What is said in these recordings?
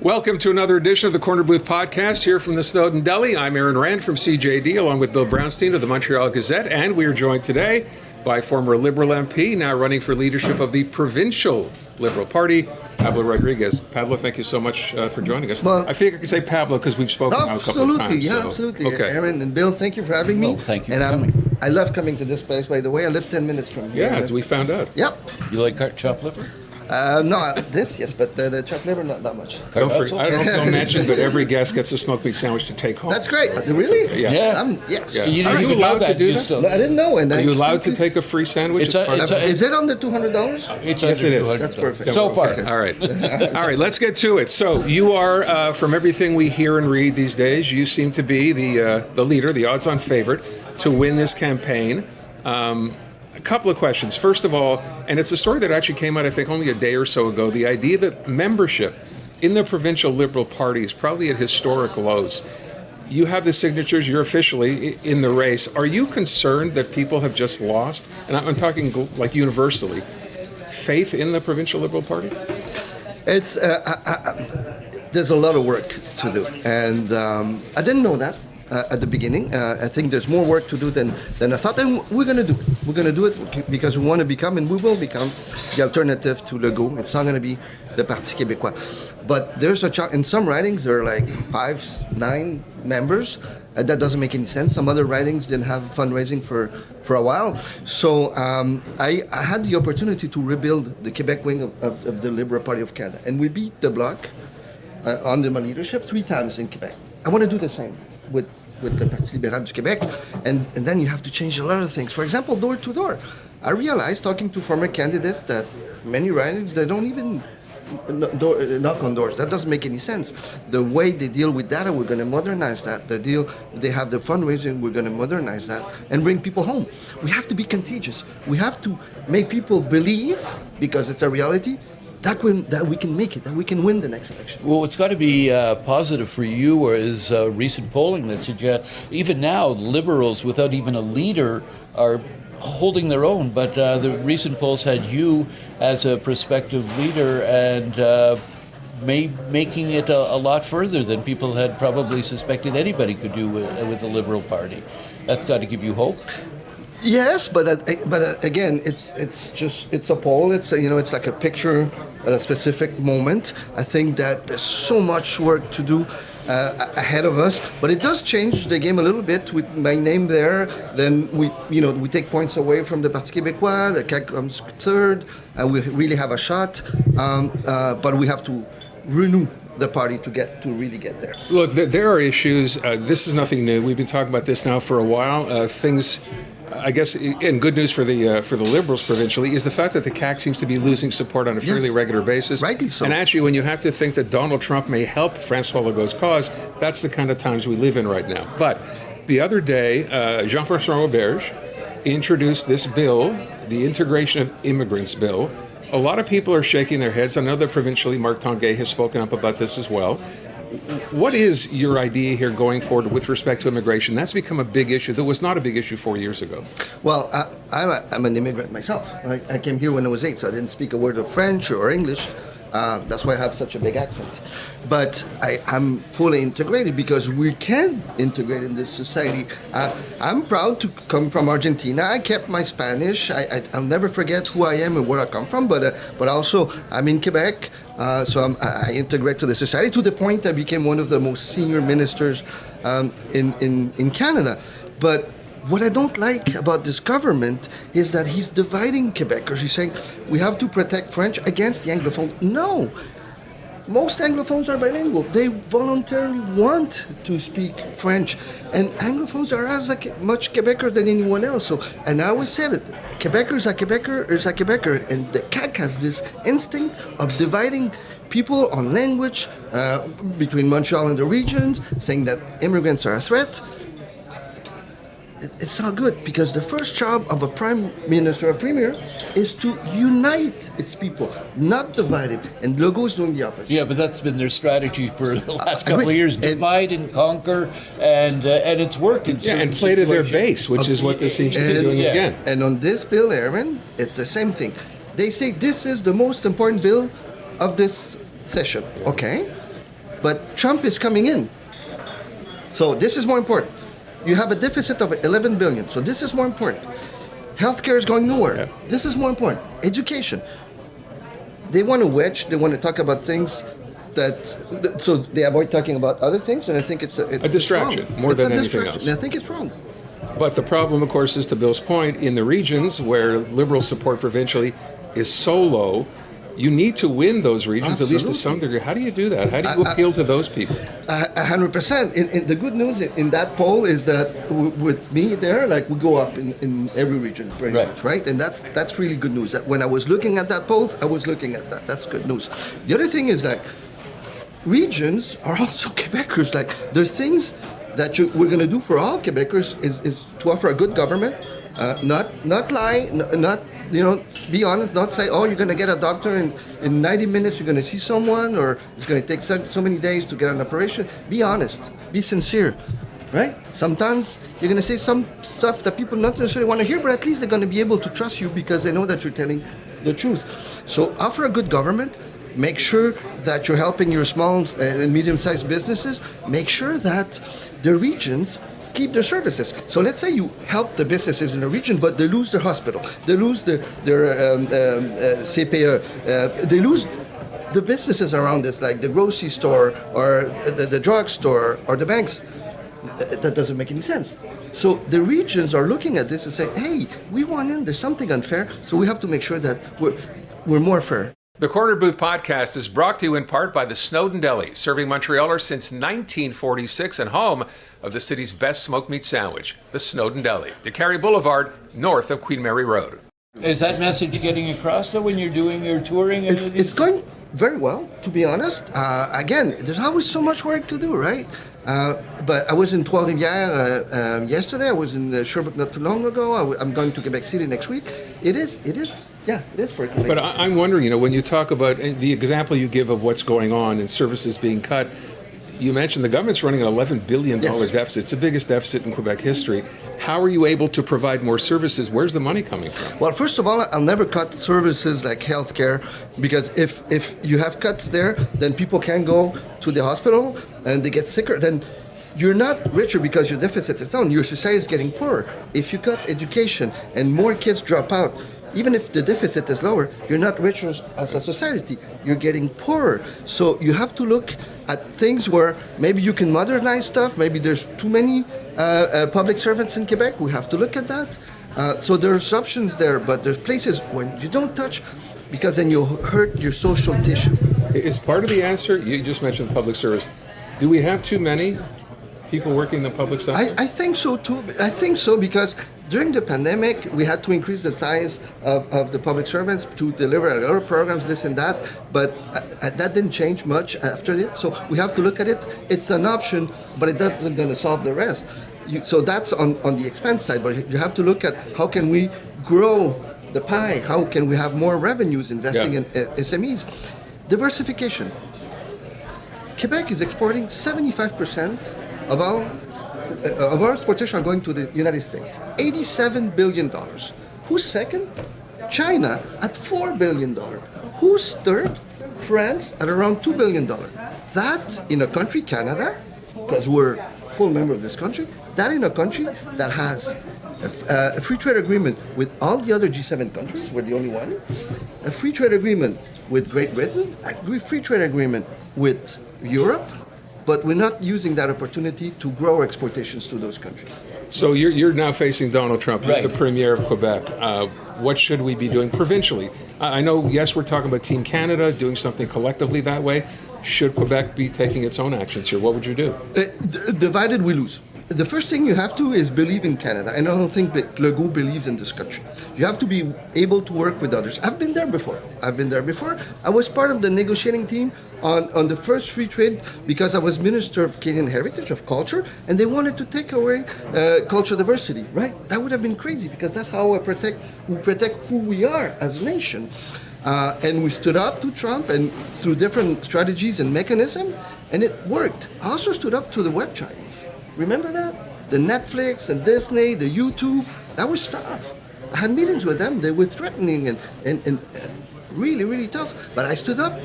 Welcome to another edition of the Corner Booth Podcast here from the Snowden Deli. I'm Aaron Rand from CJD along with Bill Brownstein of the Montreal Gazette, and we are joined today by former Liberal MP, now running for leadership of the Provincial Liberal Party, Pablo Rodriguez. Pablo, thank you so much for joining us. Well, I figure I can say Pablo because we've spoken now a couple of times. Absolutely. Okay. Aaron and Bill, thank you for having me. Well, thank you for coming. I love coming to this place, by the way. I live 10 minutes from here. Yeah, as we found out. Yep. You like chopped liver? No, yes, but the chopped liver, not that much. I don't know if they'll mention, but every guest gets a smoked meat sandwich to take home. That's great. Really? Yeah. Yes. Yeah. Are you allowed to do that? No, I didn't know. And are you allowed to take a free sandwich? Is it under $200? Yes, it is. That's perfect. So far. Okay. All right. All right, let's get to it. So you are, from everything we hear and read these days, you seem to be the leader, the odds-on favorite to win this campaign. A couple of questions. First of all, and it's a story that actually came out, I think, only a day or so ago, the idea that membership in the Provincial Liberal Party is probably at historic lows. You have the signatures, you're officially in the race. Are you concerned that people have just lost, and I'm talking like universally, faith in the Provincial Liberal Party? It's there's a lot of work to do, and I didn't know that at the beginning. I think there's more work to do than I thought, and we're going to do it. We're going to do it because we want to become, and we will become, the alternative to Legault. It's not going to be the Parti Québécois. But there's in some ridings, there are like 5, 9 members. That doesn't make any sense. Some other ridings didn't have fundraising for a while. So I had the opportunity to rebuild the Quebec wing of the Liberal Party of Canada. And we beat the Bloc under my leadership 3 times in Quebec. I want to do the same with the Parti Libéral du Québec, and then you have to change a lot of things. For example, door to door. I realized, talking to former candidates, that many ridings, they don't even knock on doors. That doesn't make any sense. The way they deal with data, we're going to modernize that. They have the fundraising, we're going to modernize that and bring people home. We have to be contagious. We have to make people believe, because it's a reality, that we can make it, that we can win the next election. Well, it's got to be positive for you, is recent polling that suggests even now Liberals, without even a leader, are holding their own. But the recent polls had you as a prospective leader and making it a lot further than people had probably suspected anybody could do with the Liberal Party. That's got to give you hope. Yes, but again, it's a poll. It's like a picture at a specific moment. I think that there's so much work to do ahead of us, but it does change the game a little bit with my name there. Then we take points away from the Parti Québécois. The CAQ comes third, and we really have a shot. But we have to renew the party to really get there. Look, there are issues. This is nothing new. We've been talking about this now for a while. Things. I guess, and good news for the Liberals provincially is the fact that the CAQ seems to be losing support on a fairly regular basis. Rightly so. And actually, when you have to think that Donald Trump may help François Legault's cause, that's the kind of times we live in right now. But the other day, Jean-François Auberge introduced this bill, the Integration of Immigrants Bill. A lot of people are shaking their heads. I know that provincially, Marc Tanguay has spoken up about this as well. What is your idea here going forward with respect to immigration? That's become a big issue that was not a big issue 4 years ago. Well, I'm an immigrant myself. I came here when I was 8, so I didn't speak a word of French or English. That's why I have such a big accent. But I'm fully integrated because we can integrate in this society. I'm proud to come from Argentina. I kept my Spanish. I'll never forget who I am and where I come from. But also, I'm in Quebec. So I integrate to the society to the point I became one of the most senior ministers in Canada. But what I don't like about this government is that he's dividing Quebecers. He's saying we have to protect French against the Anglophones. No. Most Anglophones are bilingual. They voluntarily want to speak French. And Anglophones are as much Quebecer than anyone else. And I always said it, Quebecer is a Quebecer. And the CAQ has this instinct of dividing people on language between Montreal and the regions, saying that immigrants are a threat. It's not good, because the first job of a prime minister, a premier, is to unite its people, not divide it. And Legault is doing the opposite. Yeah, but that's been their strategy for the last couple of years: divide and conquer, and it's worked. And play to their base, which is what this seems to be doing again. And on this bill, Aaron, it's the same thing. They say this is the most important bill of this session. Okay. But Trump is coming in. So this is more important. You have a deficit of 11 billion. So this is more important. Healthcare is going nowhere. Yeah. This is more important. Education. They want to wedge. They want to talk about things so they avoid talking about other things. And I think it's A distraction, it's wrong. more It's than a anything distraction. else. I think it's wrong. But the problem, of course, is to Bill's point, in the regions where Liberal support provincially is so low, you need to win those regions, at least to some degree. How do you do that? How do you appeal to those people? 100%. In the good news in that poll is that with me there, like we go up in every region pretty Right. much, right? And that's really good news. When I was looking at that poll, I was looking at that. That's good news. The other thing is that regions are also Quebecers. Like there's things that we're going to do for all Quebecers is to offer a good government, not lie, not be honest, not say, oh, you're going to get a doctor in 90 minutes, you're going to see someone, or it's going to take so many days to get an operation. Be honest, be sincere, right? Sometimes you're going to say some stuff that people not necessarily want to hear, but at least they're going to be able to trust you because they know that you're telling the truth. So offer a good government. Make sure that you're helping your small and medium-sized businesses. Make sure that the regions keep their services. So let's say you help the businesses in a region, but they lose their hospital, they lose their CPE, they lose the businesses around this, like the grocery store or the drugstore or the banks. That doesn't make any sense. So the regions are looking at this and say, hey, we want in, there's something unfair, so we have to make sure that we're more fair. The Corner Booth podcast is brought to you in part by the Snowden Deli, serving Montrealers since 1946 and home of the city's best smoked meat sandwich, the Snowden Deli, DeCarry Boulevard, north of Queen Mary Road. Is that message getting across, though, when you're doing your touring? It's going very well, to be honest. Again, there's always so much work to do, right? But I was in Trois-Rivières yesterday. I was in Sherbrooke not too long ago. I'm going to Quebec City next week. It is percolating. But I'm wondering, when you talk about the example you give of what's going on and services being cut, you mentioned the government's running an $11 billion deficit. It's the biggest deficit in Quebec history. How are you able to provide more services? Where's the money coming from? Well, first of all, I'll never cut services like healthcare, because if you have cuts there, then people can go to the hospital and they get sicker. Then you're not richer because your deficit is down. Your society is getting poorer. If you cut education and more kids drop out, even if the deficit is lower, you're not richer as a society. You're getting poorer. So you have to look at things where maybe you can modernize stuff. Maybe there's too many public servants in Quebec. We have to look at that. So there's options there, but there's places when you don't touch, because then you hurt your social tissue. Is part of the answer, you just mentioned public service, do we have too many people working in the public sector? I think so too. I think so because during the pandemic, we had to increase the size of the public servants to deliver a lot of programs, this and that, but that didn't change much after it. So we have to look at it. It's an option, but it doesn't going to solve the rest. So that's on the expense side, but you have to look at how can we grow the pie? How can we have more revenues investing in SMEs? Diversification. Quebec is exporting 75% of our exportation are going to the United States. $87 billion. Who's second? China at $4 billion. Who's third? France at around $2 billion. That in a country, Canada, because we're full member of this country, that in a country that has a free trade agreement with all the other G7 countries, we're the only one, a free trade agreement with Great Britain, a free trade agreement with Europe, but we're not using that opportunity to grow our exportations to those countries. So you're now facing Donald Trump, Right. the Premier of Quebec. What should we be doing provincially? I know, yes, we're talking about Team Canada, doing something collectively that way. Should Quebec be taking its own actions here? What would you do? Divided, we lose. The first thing you have to is believe in Canada, and I don't think that Legault believes in this country. You have to be able to work with others. I've been there before. I was part of the negotiating team on the first free trade because I was Minister of Canadian Heritage, of Culture, and they wanted to take away cultural diversity, right? That would have been crazy because that's how we protect who we are as a nation. And we stood up to Trump and through different strategies and mechanisms, and it worked. I also stood up to the web giants. Remember that? The Netflix and Disney, the YouTube, that was tough. I had meetings with them. They were threatening and really, really tough. But I stood up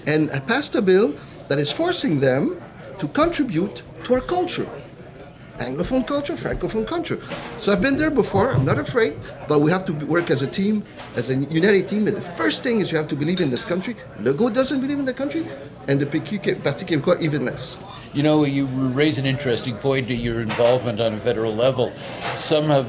and I passed a bill that is forcing them to contribute to our culture. Anglophone culture, Francophone culture. So I've been there before, I'm not afraid, but we have to work as a team, as a united team, and the first thing is you have to believe in this country. Legault doesn't believe in the country, and the Parti Québécois even less. You know, you raise an interesting point to your involvement on a federal level. Some have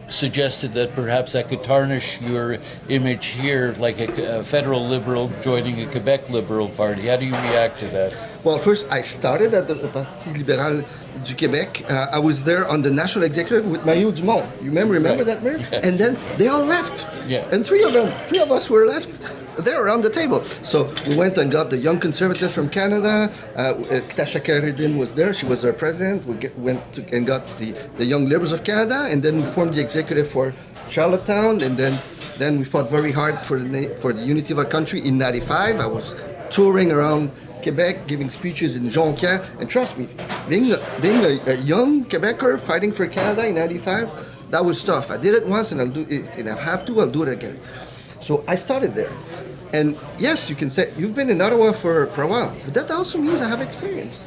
suggested that perhaps that could tarnish your image here, like a federal Liberal joining a Quebec Liberal Party. How do you react to that? Well, first, I started at the Parti Libéral du Québec. I was there on the national executive with Mario Dumont. You remember Right. that, Mayor? Yeah. And then they all left. Yeah. And three of us were left there around the table. So we went and got the Young Conservatives from Canada. Tasha Keridin was there. She was our president. We and got the Young Liberals of Canada. And then we formed the executive for Charlottetown. And then we fought very hard for the unity of our country in '95. I was touring around Quebec, giving speeches in Jonquière, and trust me, being a young Quebecer fighting for Canada in '95, that was tough. I did it once, and I'll do it, and if I have to, I'll do it again. So I started there, and yes, you can say you've been in Ottawa for a while, but that also means I have experience.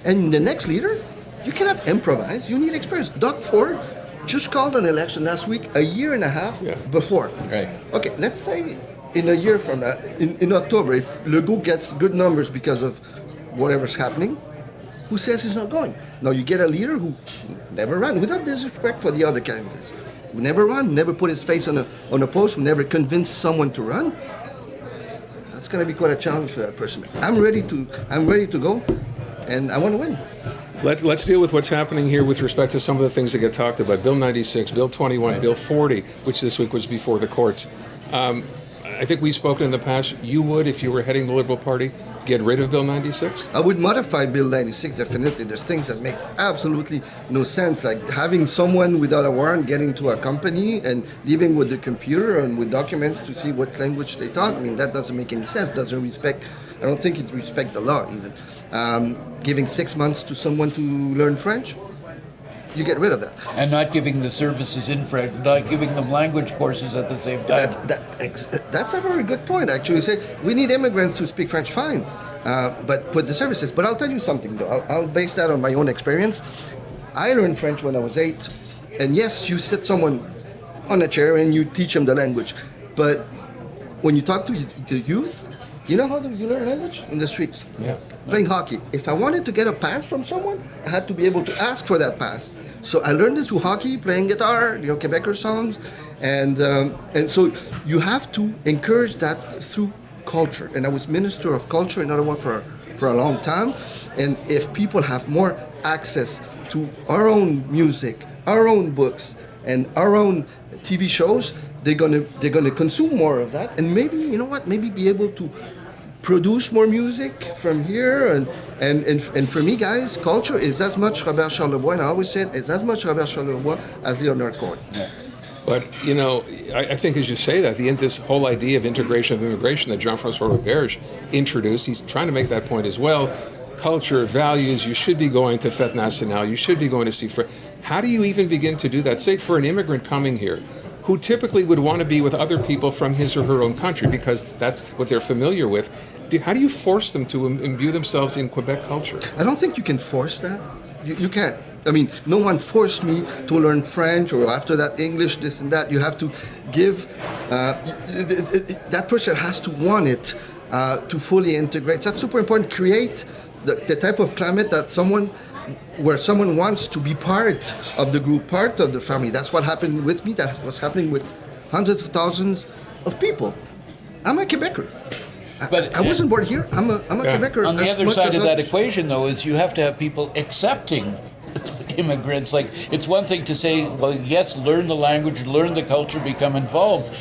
And the next leader, you cannot improvise. You need experience. Doug Ford just called an election last week, a year and a half before. Right. Okay, let's say in a year from now, in October, if Legault gets good numbers because of whatever's happening, who says he's not going? Now you get a leader who never ran, without disrespect for the other candidates, who never ran, never put his face on a post, who never convinced someone to run. That's going to be quite a challenge for that person. I'm ready to go, and I want to win. Let's deal with what's happening here with respect to some of the things that get talked about. Bill 96, Bill 21, Bill 40, which this week was before the courts. I think we've spoken in the past. You would, if you were heading the Liberal Party, get rid of Bill 96? I would modify Bill 96, definitely. There's things that make absolutely no sense, like having someone without a warrant getting to a company and leaving with the computer and with documents to see what language they talk. I mean, that doesn't make any sense. I don't think it respects the law, even. Giving 6 months to someone to learn French, you get rid of that. And not giving the services in French, not giving them language courses at the same time. That's a very good point, actually. Say we need immigrants to speak French, fine, but put the services. But I'll tell you something, though. I'll base that on my own experience. I learned French when I was 8, and yes, you sit someone on a chair and you teach them the language. But when you talk to the youth, you know how you learn language? In the streets. Yeah. Playing hockey. If I wanted to get a pass from someone, I had to be able to ask for that pass. So I learned this through hockey, playing guitar, Quebecer songs, and so you have to encourage that through culture. And I was Minister of Culture in Ottawa for a long time. And if people have more access to our own music, our own books, and our own TV shows, they're gonna consume more of that, and maybe, you know what, maybe be able to produce more music from here. And for me, guys, culture is as much Robert Charlebois, and I always say it, is as much Robert Charlebois as Leonard Cohen. Yeah. But, I think as you say that, this whole idea of integration of immigration that Jean-François Roberge introduced, he's trying to make that point as well. Culture, values, you should be going to Fête Nationale, you should be going to see friends. How do you even begin to do that? Say for an immigrant coming here, who typically would want to be with other people from his or her own country because that's what they're familiar with. How do you force them to imbue themselves in Quebec culture? I don't think you can force that. You can't. I mean, no one forced me to learn French or after that English, this and that. You have to give, that person has to want it to fully integrate. That's super important. Create the type of climate where someone wants to be part of the group, part of the family. That's what happened with me. That's what's happening with hundreds of thousands of people. I'm a Quebecer. But I wasn't born here. I'm a Quebecer. On the as other much side as of that others. equation, though, is you have to have people accepting immigrants. Like, it's one thing to say, well, yes, learn the language, learn the culture, become involved.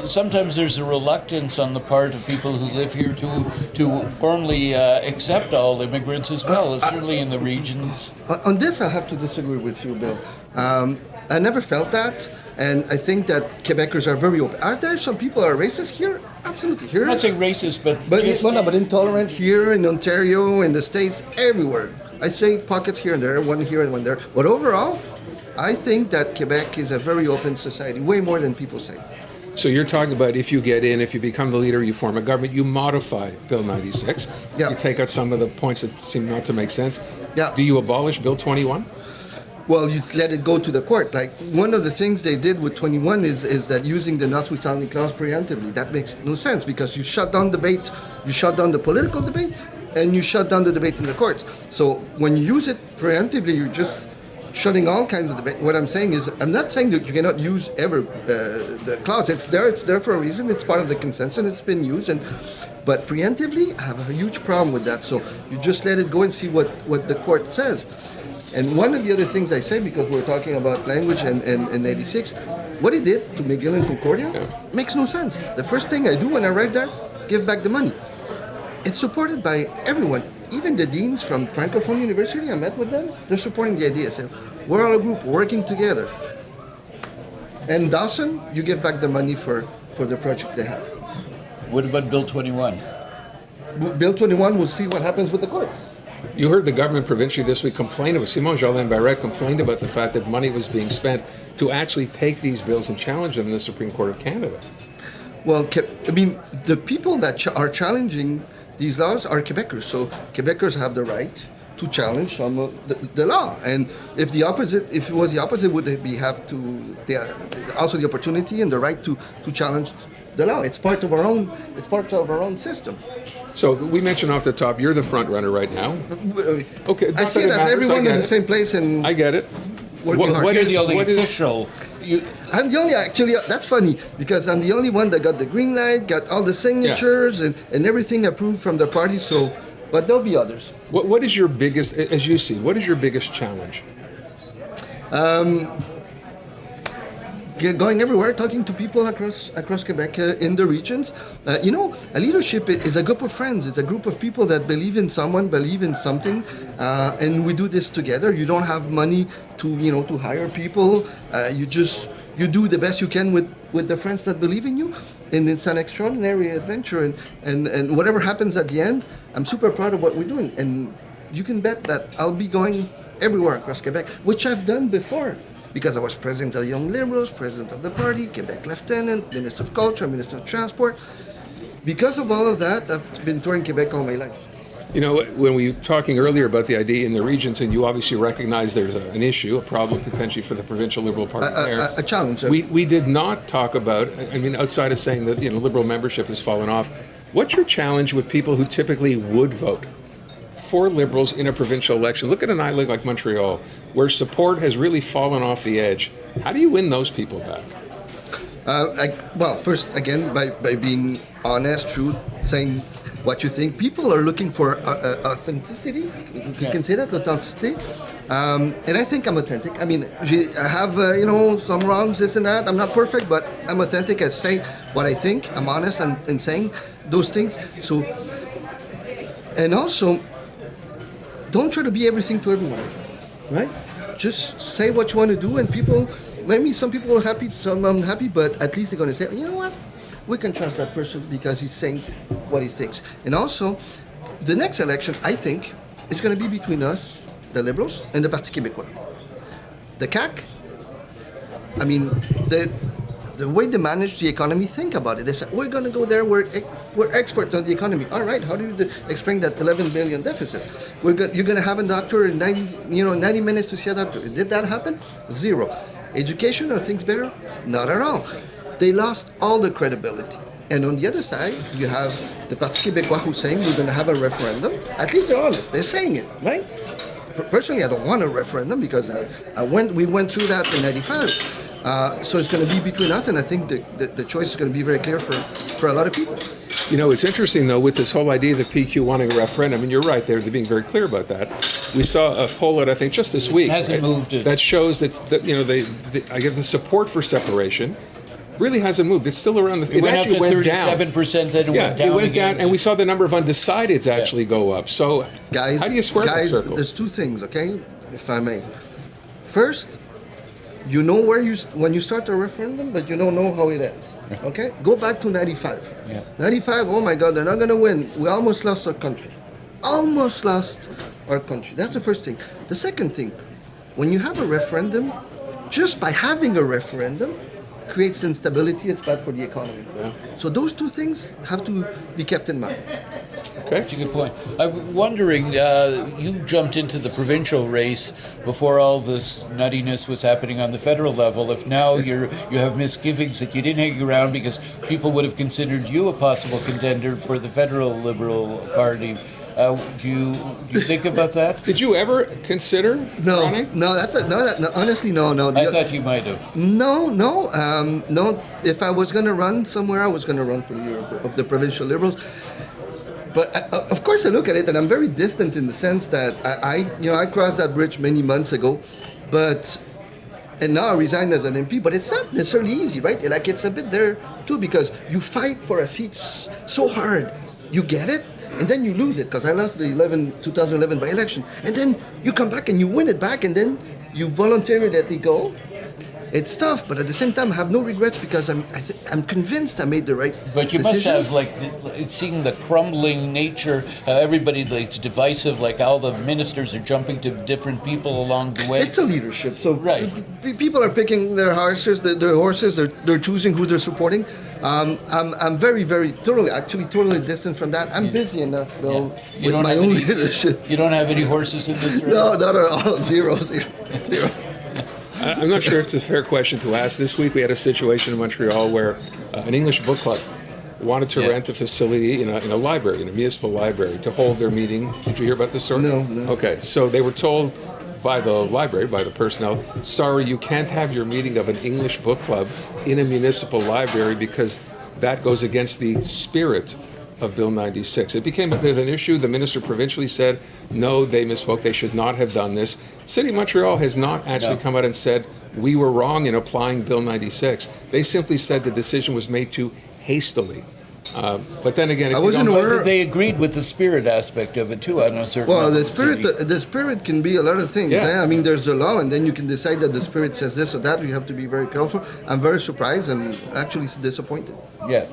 Sometimes there's a reluctance on the part of people who live here to warmly accept all immigrants as well, certainly in the regions. On this, I have to disagree with you, Bill. I never felt that, and I think that Quebecers are very open. Are there some people who are racist here? Absolutely. Here, I'm not saying racist, but just, but intolerant here in Ontario, in the States, everywhere. I say pockets here and there, one here and one there. But overall, I think that Quebec is a very open society, way more than people say. So you're talking about if you get in, if you become the leader, you form a government, you modify Bill 96. Yeah. You take out some of the points that seem not to make sense. Yeah. Do you abolish Bill 21? Well, you let it go to the court. Like, one of the things they did with 21 is that using the notwithstanding clause preemptively. That makes no sense because you shut down debate, you shut down the political debate, and you shut down the debate in the courts. So when you use it preemptively, you're just shutting all kinds of debate. What I'm saying is, I'm not saying that you cannot use ever the clause. It's there for a reason. It's part of the consensus. It's been used, but preemptively, I have a huge problem with that. So you just let it go and see what the court says. And one of the other things I say, because we're talking about language and 86, what he did to McGill and Concordia makes no sense. The first thing I do when I arrive there, give back the money. It's supported by everyone. Even the deans from Francophone University, I met with them, they're supporting the idea. Say, we're all a group working together. And Dawson, you give back the money for the projects they have. What about Bill 21? Bill 21, we'll see what happens with the courts. You heard the government provincially this week complain about, Simon Jolin Barrette complained about the fact that money was being spent to actually take these bills and challenge them in the Supreme Court of Canada. Well, I mean, the people that are challenging these laws are Quebecers. So Quebecers have the right to challenge some of the law. And if it was the opposite, would they also the opportunity and the right to challenge the law? It's part of our own system. So we mentioned off the top, you're the front runner right now. Okay, I see that everyone in the same place and I get it. working hard. You're the only official. I'm the only, actually, that's funny, because I'm the only one that got the green light, got all the signatures and everything approved from the party, so, but there'll be others. What is your biggest, as you see, what is your biggest challenge? Going everywhere, talking to people across Quebec in the regions. A leadership is a group of friends. It's a group of people that believe in someone, believe in something, and we do this together. You don't have money to hire people. You do the best you can with the friends that believe in you, and it's an extraordinary adventure. And whatever happens at the end, I'm super proud of what we're doing. And you can bet that I'll be going everywhere across Quebec, which I've done before. Because I was president of the Young Liberals, president of the party, Quebec lieutenant, minister of culture, minister of transport. Because of all of that, I've been touring Quebec all my life. You know, when we were talking earlier about the idea in the regions, and you obviously recognize there's an issue, a problem potentially for the provincial Liberal Party there. A challenge. We did not talk about, I mean, outside of saying that, Liberal membership has fallen off, what's your challenge with people who typically would vote for Liberals in a provincial election? Look at an island like Montreal, where support has really fallen off the edge. How do you win those people back? First, again, by being honest, truth, saying what you think. People are looking for authenticity. You can say that, authenticity. And I think I'm authentic. I mean, I have, some wrongs, this and that. I'm not perfect, but I'm authentic. I say what I think. I'm honest in saying those things. So, and also, don't try to be everything to everyone, right? Just say what you want to do, and maybe some people are happy, some unhappy, but at least they're going to say, you know what? We can trust that person because he's saying what he thinks. And also, the next election, I think, is going to be between us, the Liberals, and the Parti Québécois. The CAQ, I mean, the way they manage the economy, think about it. They say, we're going to go there, we're experts on the economy. All right, how do you explain that 11 billion deficit? You're going to have a doctor in 90 minutes to see a doctor. Did that happen? Zero. Education, are things better? Not at all. They lost all the credibility. And on the other side, you have the Parti Québécois who's saying we're going to have a referendum. At least they're honest. They're saying it, right? Personally, I don't want a referendum because we went through that in 95. So it's going to be between us, and I think the choice is going to be very clear for a lot of people. You know, it's interesting, though, with this whole idea of the PQ wanting a referendum, and you're right, they're being very clear about that. We saw a poll out, I think, just this week. It hasn't moved. That shows that I get the support for separation really hasn't moved. It's still around It went up to 37%, then it went down. It went again. down, and we saw the number of undecideds actually go up. So, guys, how do you square that circle? There's two things, okay, if I may. First, you know when you start a referendum, but you don't know how it ends. Okay? Go back to 95. Yeah. 95, oh my God, they're not going to win. We almost lost our country. Almost lost our country. That's the first thing. The second thing, when you have a referendum, just by having a referendum, creates instability, it's bad for the economy. Yeah. So those two things have to be kept in mind. Okay. That's a good point. I'm wondering, you jumped into the provincial race before all this nuttiness was happening on the federal level. If now you have misgivings that you didn't hang around because people would have considered you a possible contender for the federal Liberal Party, do you think about that? Did you ever consider running? No, honestly, no. I thought you might have. No. If I was going to run somewhere, I was going to run for the of the provincial Liberals. But of course, I look at it, and I'm very distant in the sense that I crossed that bridge many months ago, and now I resigned as an MP. But it's not necessarily easy, right? Like it's a bit there too, because you fight for a seat so hard, you get it, and then you lose it. Because I lost the 2011 by-election, and then you come back and you win it back, and then you voluntarily let it go. It's tough, but at the same time, I have no regrets because I'm convinced I made the right But you decision. must have, seeing the crumbling nature, everybody, it's divisive, like all the ministers are jumping to different people along the way. It's a leadership, so Right. People are picking their horses. They're choosing who they're supporting. I'm very, very, totally distant from that. I'm busy enough though You with don't my have own any- leadership. You don't have any horses in this race? No, not at all. Zero. I'm not sure if it's a fair question to ask. This week we had a situation in Montreal where an English book club wanted to rent a facility in a library, in a municipal library, to hold their meeting. Did you hear about this story? No. Okay, so they were told by the library, by the personnel, sorry, you can't have your meeting of an English book club in a municipal library because that goes against the spirit of Bill 96. It became a bit of an issue. The minister provincially said, no, they misspoke. They should not have done this. City of Montreal has not actually come out and said, we were wrong in applying Bill 96. They simply said the decision was made too hastily. But then again, if I you wasn't don't- aware- They agreed with the spirit aspect of it too. On a certain Well, level, the spirit can be a lot of things. Yeah. I mean, there's the law, and then you can decide that the spirit says this or that. You have to be very careful. I'm very surprised and actually disappointed. Yeah.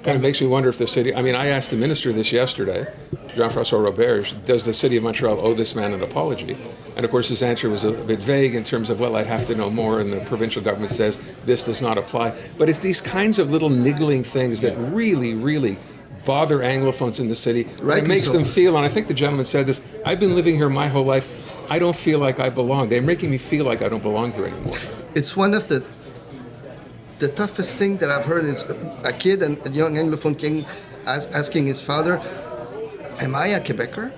kind of makes me wonder if the city, I mean, I asked the minister this yesterday, Jean-François Roberge, does the city of Montreal owe this man an apology? And of course his answer was a bit vague in terms of, well, I'd have to know more, and the provincial government says this does not apply. But it's these kinds of little niggling things that really, really bother Anglophones in the city. Rightly It makes so. them feel, and I think the gentleman said this, I've been living here my whole life, I don't feel like I belong. They're making me feel like I don't belong here anymore. It's one of the toughest thing that I've heard is a kid and a young Anglophone king asking his father, am I a Quebecer?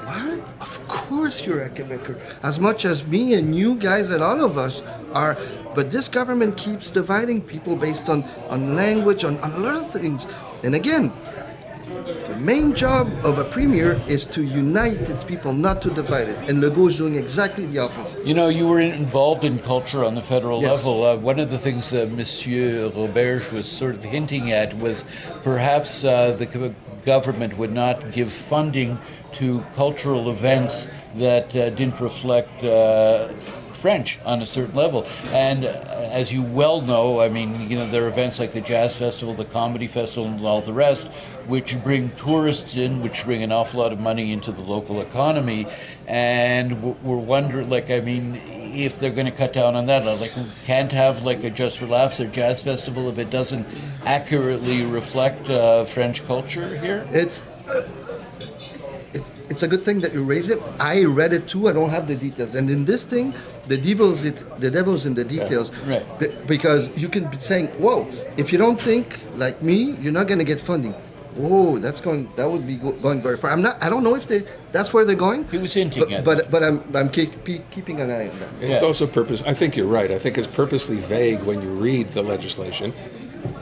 What? Of course you're a Quebecer. As much as me and you guys and all of us are. But this government keeps dividing people based on language, on a lot of things. And again, the main job of a premier is to unite its people, not to divide it. And Legault is doing exactly the opposite. You know, you were involved in culture on the federal Yes. level. One of the things that Monsieur Roberge was sort of hinting at was perhaps the government would not give funding to cultural events that didn't reflect French on a certain level. And as you well know, I mean, you know, there are events like the Jazz Festival, the Comedy Festival, and all the rest, which bring tourists in, which bring an awful lot of money into the local economy. And we're wondering, like, I mean, if they're going to cut down on that, like, we can't have like a Just for Laughs or Jazz Festival if it doesn't accurately reflect French culture here. It's a good thing that you raise it. I read it too. I don't have the details. And in this thing, the devil's in the details. Right. Because you can be saying, "Whoa! If you don't think like me, you're not going to get funding." Whoa, that would be going very far. I don't know if that's where they're going. He was hinting at but I'm keeping an eye on that. It's Yeah. also I think you're right. I think it's purposely vague when you read the legislation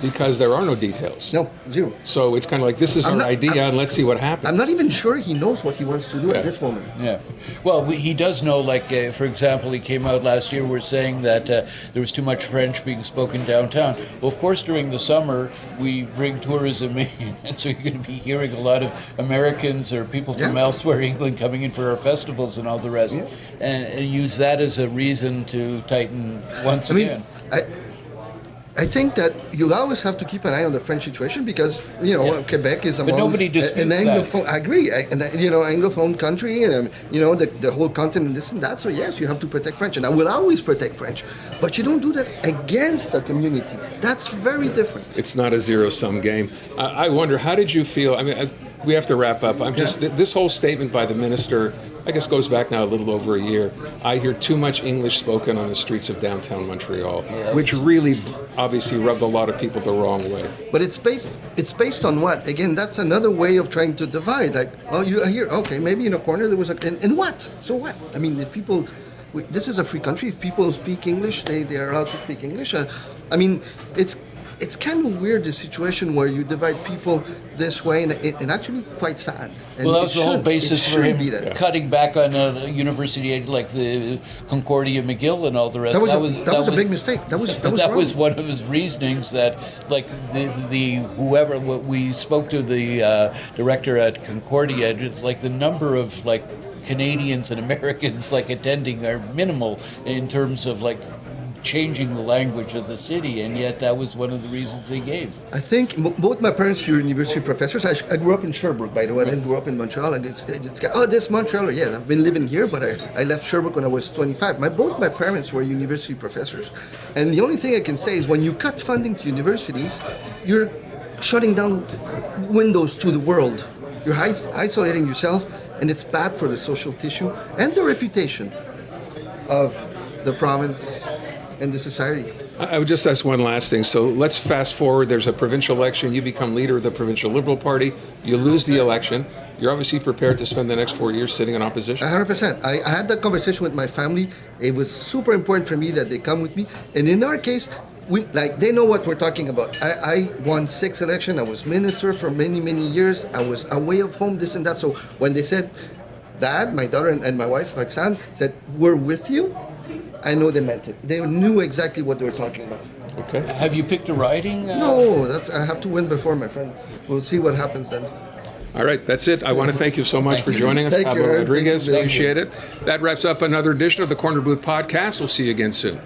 because there are no details. No, zero. So it's kind of like, this is our idea, and let's see what happens. I'm not even sure he knows what he wants to do Yeah. at this moment. Yeah. Well, he does know, like, for example, he came out last year, we're saying that there was too much French being spoken downtown. Well, of course, during the summer, we bring tourism in, and so you're going to be hearing a lot of Americans or people from Yeah. elsewhere, England, coming in for our festivals and all the rest, Yeah. and use that as a reason to tighten once I mean, again. I think that you always have to keep an eye on the French situation because Quebec is among nobody disputes an Anglophone. that. I agree, Anglophone country, and the whole continent, this and that. So yes, you have to protect French, and I will always protect French. But you don't do that against the community. That's very different. It's not a zero-sum game. I wonder, how did you feel? I mean, we have to wrap up. This whole statement by the minister, I guess, goes back now a little over a year. I hear too much English spoken on the streets of downtown Montreal, which really obviously rubbed a lot of people the wrong way. But it's based on what? Again, that's another way of trying to divide. Like, oh, you hear, okay, maybe in a corner there was and what? So what? I mean, if people, this is a free country. If people speak English, they are allowed to speak English. I mean, it's kind of weird, the situation where you divide people this way, and actually quite sad. And well, that was the whole basis for him cutting back on university aid, like the Concordia McGill and all the rest. That was a big mistake. That was wrong. Was one of his reasonings, that like whoever we spoke to the director at Concordia, it's like the number of like Canadians and Americans like attending are minimal in terms of like changing the language of the city, and yet that was one of the reasons they gave. I think both my parents were university professors. I grew up in Sherbrooke, by the way. I didn't grow up in Montreal. And this Montreal. Yeah, I've been living here, but I left Sherbrooke when I was 25. Both my parents were university professors. And the only thing I can say is when you cut funding to universities, you're shutting down windows to the world. You're isolating yourself, and it's bad for the social tissue and the reputation of the province and the society. I would just ask one last thing. So let's fast forward. There's a provincial election. You become leader of the Provincial Liberal Party. You lose the election. You're obviously prepared to spend the next 4 years sitting in opposition? 100%. I had that conversation with my family. It was super important for me that they come with me. And in our case, they know what we're talking about. I won 6 elections. I was minister for many, many years. I was away of home, this and that. So when they said, Dad, my daughter and my wife, Roxanne, said, we're with you, I know they meant it. They knew exactly what they were talking about. Okay. Have you picked a riding? No, I have to win before, my friend. We'll see what happens then. All right, that's it. I want to thank you so much for joining us, Pablo Rodriguez. Appreciate it. That wraps up another edition of the Corner Booth Podcast. We'll see you again soon.